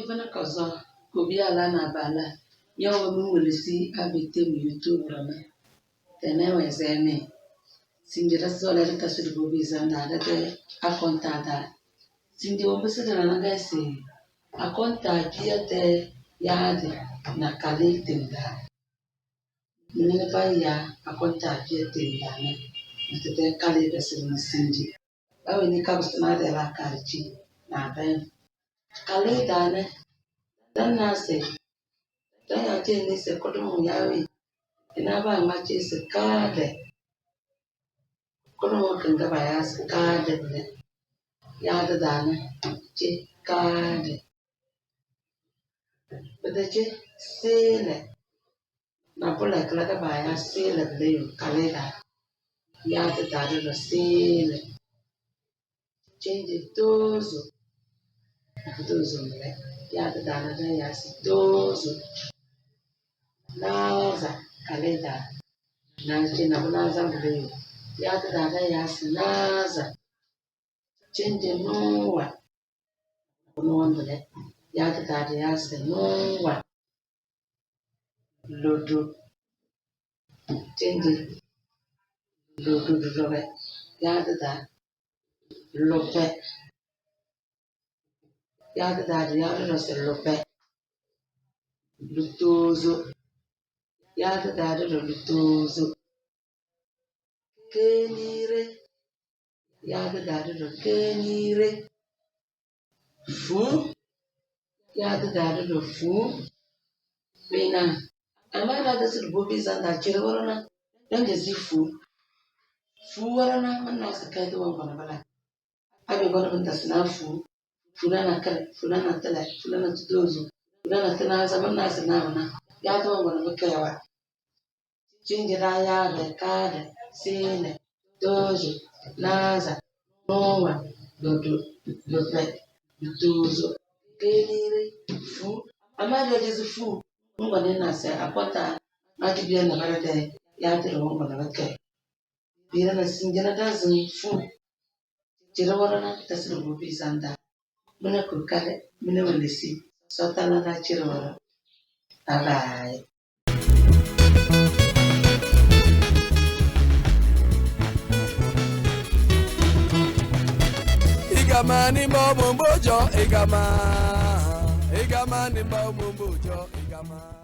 Ivana kaza kobi ala na bala yawa mulisi abite mu YouTube rana tene wezeme sinjira sola rita suru bobi zanda da akonta da sindi wombese da na gasi akonta kiyate yade na kale tinda nene pa ya akonta kiyate ndane ntete kale bese sindi awe ni kabusna da la karchi na ben kale dane dan nase dan ya ce ni se kodumu yawe ina ba ma ce se kade kodumu kan gaba ya se kade ne ya da dane ce kade bada ce sele na pula kala da ba ya sele da yo kale da ya da dane da sele change tozo ne ya da dane da ya se tozo naza kalenda na kina bunaza mbele ya dada ya sinaza change nowa onondele ya dada ya sinowa lodo change lodo lobe ya dada lobe ya dada ya no se lobe lutozo ya dada lutozo kenire ya dada kenire fu ya dada fu bena amara da su bobi zanda kire warana dan da zifu fu warana manna su kai da wannan bala abi gona da suna fu fulana kala fulana tala fulana tudozo fulana tana zaman na sana ya to wannan muka yawa jinjira ya da kada sene dozo naza nowa dodo dope dozo kenire fu amara da zifu ngwane na se akwata ajibia na barade ya tiro ngwana bakke bira na sinjana da zin fu jira warana tasiri bobi zanda muna kokare muna walisi sotana na jira wara bye. Igamani mo mbojo igama ni mo mbojo igama